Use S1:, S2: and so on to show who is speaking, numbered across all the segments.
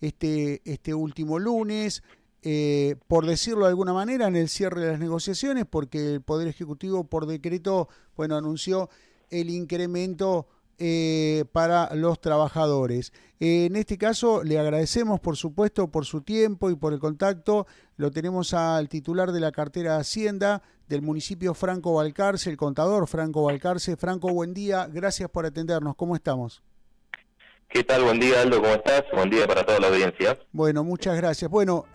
S1: este último lunes, por decirlo de alguna manera, en el cierre de las negociaciones, porque el Poder Ejecutivo por decreto, bueno, anunció el incremento para los trabajadores. En este caso, le agradecemos, por supuesto, por su tiempo y por el contacto. Lo tenemos al titular de la cartera de Hacienda del municipio, Franco Balcarce, el contador Franco Balcarce. Franco, buen día, gracias por atendernos. ¿Cómo estamos?
S2: ¿Qué tal? Buen día, Aldo, ¿cómo estás? Buen día para toda la audiencia.
S1: Bueno, muchas gracias. Bueno,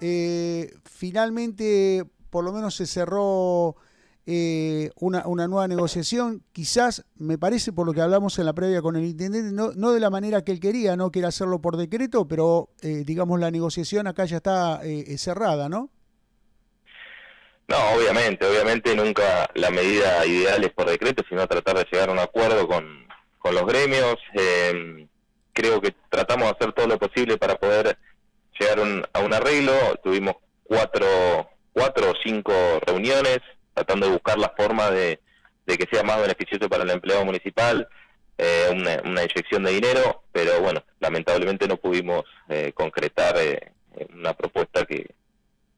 S1: finalmente por lo menos se cerró una nueva negociación. Quizás, me parece, por lo que hablamos en la previa con el intendente, no de la manera que él quería, no quiere hacerlo por decreto, pero digamos la negociación acá ya está cerrada, ¿no?
S2: No, obviamente nunca la medida ideal es por decreto, sino tratar de llegar a un acuerdo con los gremios. Creo que tratamos de hacer todo lo posible para poder llegar a un arreglo. Tuvimos cuatro o cinco reuniones tratando de buscar la forma de que sea más beneficioso para el empleado municipal, una inyección de dinero, pero bueno, lamentablemente no pudimos concretar una propuesta que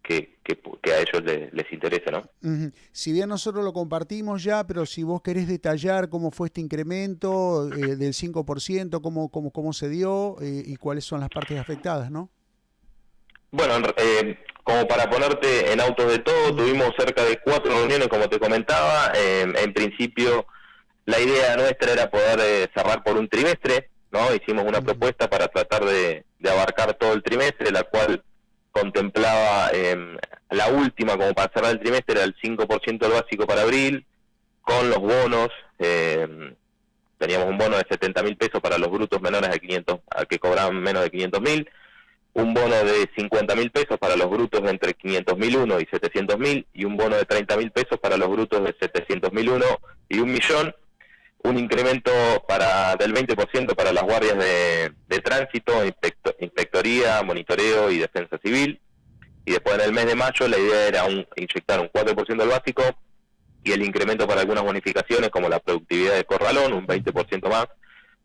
S2: a ellos les interese, ¿no?
S1: Uh-huh. Si bien nosotros lo compartimos ya, pero si vos querés detallar cómo fue este incremento del 5%, cómo se dio y cuáles son las partes afectadas, ¿no?
S2: Bueno, como para ponerte en autos de todo, tuvimos cerca de 4 reuniones, como te comentaba. En principio, la idea nuestra era poder cerrar por un trimestre, ¿no? Hicimos una propuesta para tratar de abarcar todo el trimestre, la cual contemplaba la última, como para cerrar el trimestre, era el 5% del básico para abril, con los bonos. Teníamos un bono de 70.000 pesos para los brutos menores de 500, que cobraban menos de 500.000, un bono de 50.000 pesos para los brutos de entre 500.001 y 700.000, y un bono de 30.000 pesos para los brutos de 700.001 y 1.000.000, un incremento del 20% para las guardias de tránsito, inspectoría, monitoreo y defensa civil. Y después en el mes de mayo la idea era inyectar un 4% del básico y el incremento para algunas bonificaciones como la productividad de corralón, un 20% más,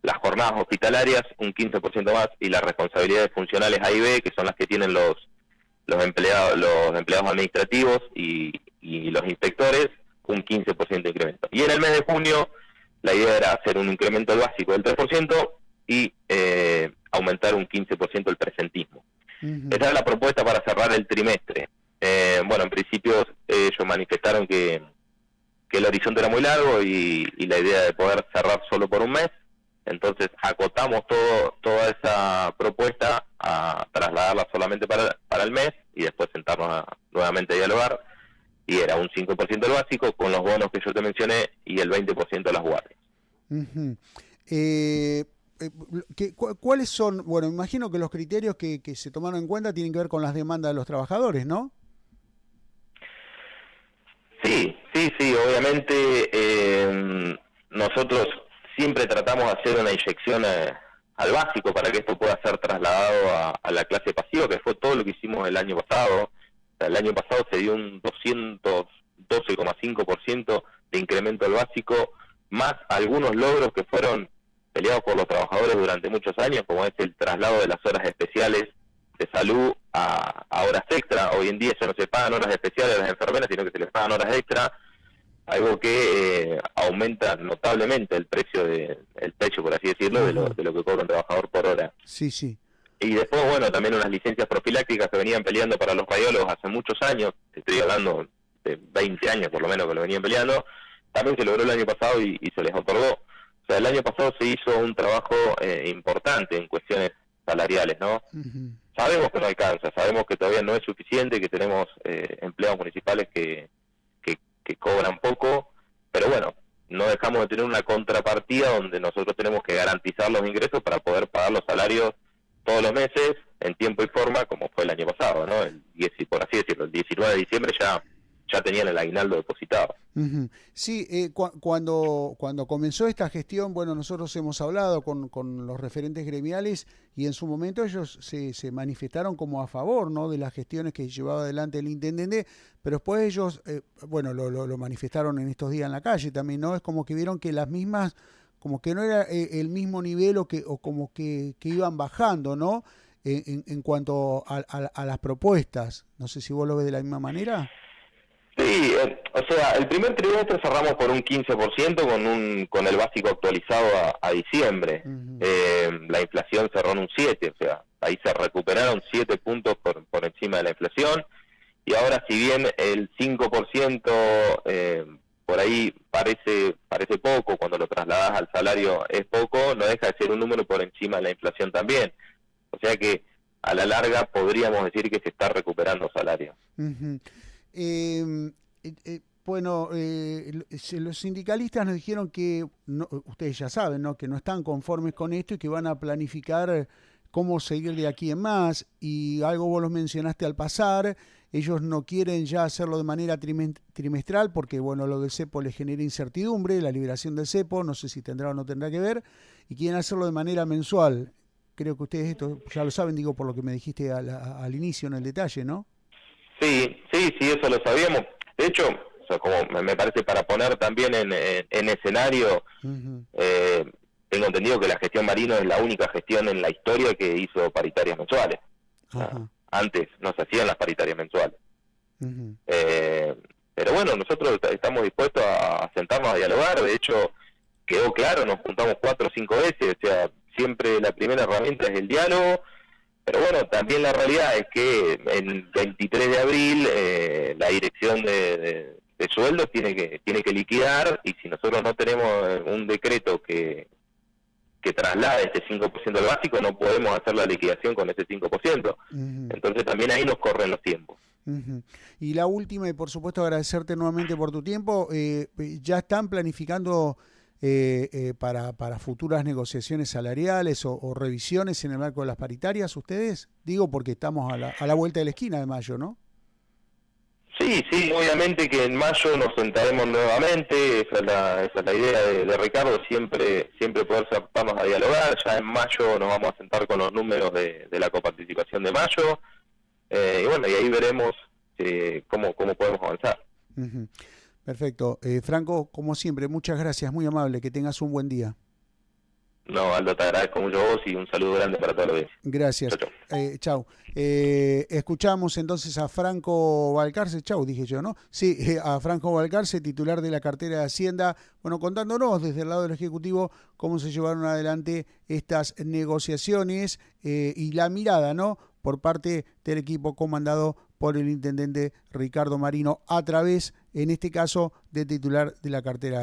S2: las jornadas hospitalarias, un 15% más, y las responsabilidades funcionales A y B, que son las que tienen los empleados administrativos y los inspectores, un 15% de incremento. Y en el mes de junio la idea era hacer un incremento del básico del 3% y aumentar un 15% el presentismo. Esa era la propuesta para cerrar el trimestre. Bueno, en principio ellos manifestaron que el horizonte era muy largo y la idea de poder cerrar solo por un mes. Entonces acotamos toda esa propuesta a trasladarla solamente para el mes y después sentarnos nuevamente a dialogar. Y era un 5% del básico con los bonos que yo te mencioné y el 20% de las guardias.
S1: Uh-huh. ¿Cuáles son? Bueno, imagino que los criterios que se tomaron en cuenta tienen que ver con las demandas de los trabajadores, ¿no?
S2: Sí, obviamente nosotros siempre tratamos de hacer una inyección al básico para que esto pueda ser trasladado a la clase pasiva, que fue todo lo que hicimos el año pasado. El año pasado se dio un 212,5% de incremento al básico, más algunos logros que fueron peleados por los trabajadores durante muchos años, como es el traslado de las horas especiales de salud a horas extra. Hoy en día ya no se pagan horas especiales a las enfermeras, sino que se les pagan horas extra, algo que aumenta notablemente el precio, por así decirlo, de lo que cobra un trabajador por hora.
S1: Sí, sí.
S2: Y después, bueno, también unas licencias profilácticas que venían peleando para los radiólogos hace muchos años, estoy hablando de 20 años por lo menos que lo venían peleando, también se logró el año pasado y se les otorgó. O sea, el año pasado se hizo un trabajo importante en cuestiones salariales, ¿no? Sabemos que no alcanza, sabemos que todavía no es suficiente, que tenemos empleados municipales que cobran poco, pero bueno, no dejamos de tener una contrapartida donde nosotros tenemos que garantizar los ingresos para poder pagar los salarios todos los meses, en tiempo y forma, como fue el año pasado, ¿no? Por así decirlo, el 19 de diciembre ya tenían el aguinaldo depositado.
S1: Uh-huh. Sí, cuando comenzó esta gestión, bueno, nosotros hemos hablado con los referentes gremiales y en su momento ellos se manifestaron como a favor, ¿no?, de las gestiones que llevaba adelante el intendente, pero después ellos, bueno, lo manifestaron en estos días en la calle también, ¿no? Es como que vieron que las mismas, como que no era el mismo nivel o como que iban bajando, ¿no? en cuanto a las propuestas. No sé si vos lo ves de la misma manera.
S2: Sí, o sea, el primer trimestre cerramos por un 15% con el básico actualizado a diciembre.
S1: Uh-huh.
S2: La inflación cerró en un 7%, o sea, ahí se recuperaron 7 puntos por encima de la inflación. Y ahora, si bien el 5% por ahí parece poco, cuando lo trasladas al salario es poco, no deja de ser un número por encima de la inflación también. O sea que a la larga podríamos decir que se está recuperando salario.
S1: Uh-huh. Bueno, los sindicalistas nos dijeron que, no, ustedes ya saben, ¿no?, que no están conformes con esto y que van a planificar cómo seguir de aquí en más, y algo vos los mencionaste al pasar, ellos no quieren ya hacerlo de manera trimestral porque, bueno, lo del cepo les genera incertidumbre, la liberación del cepo, no sé si tendrá o no tendrá que ver, y quieren hacerlo de manera mensual. Creo que ustedes esto ya lo saben, digo, por lo que me dijiste al inicio en el detalle, ¿no?
S2: Sí, eso lo sabíamos. De hecho, o sea, como me parece para poner también en escenario,
S1: Uh-huh.
S2: tengo entendido que la gestión Marino es la única gestión en la historia que hizo paritarias mensuales.
S1: Uh-huh.
S2: Antes no se hacían las paritarias mensuales.
S1: Uh-huh.
S2: Pero bueno, nosotros estamos dispuestos a sentarnos a dialogar. De hecho, quedó claro, nos juntamos 4 o 5 veces. O sea, siempre la primera herramienta es el diálogo. Pero bueno, también la realidad es que el 23 de abril la dirección de sueldos tiene que liquidar, y si nosotros no tenemos un decreto que traslade este 5% del básico, no podemos hacer la liquidación con ese 5%.
S1: Uh-huh.
S2: Entonces también ahí nos corren los tiempos.
S1: Uh-huh. Y la última, y por supuesto agradecerte nuevamente por tu tiempo, ¿ya están planificando para futuras negociaciones salariales o revisiones en el marco de las paritarias ustedes? Digo porque estamos a la vuelta de la esquina de mayo, ¿no?
S2: Sí, obviamente que en mayo nos sentaremos nuevamente. Esa es la idea de Ricardo, siempre poder sentarnos a dialogar. Ya en mayo nos vamos a sentar con los números de la coparticipación de mayo, y bueno, y ahí veremos cómo podemos avanzar.
S1: Uh-huh. Perfecto. Franco, como siempre, muchas gracias, muy amable, que tengas un buen día.
S2: No, Aldo, te agradezco mucho a vos y un saludo grande para toda la audiencia.
S1: Gracias.
S2: Chau.
S1: Chau. Escuchamos entonces a Franco Valcarce, chau, dije yo, ¿no? Sí, a Franco Valcarce, titular de la cartera de Hacienda, bueno, contándonos desde el lado del Ejecutivo cómo se llevaron adelante estas negociaciones y la mirada, ¿no?, por parte del equipo comandado por el intendente Ricardo Marino, a través, en este caso, de titular de la cartera.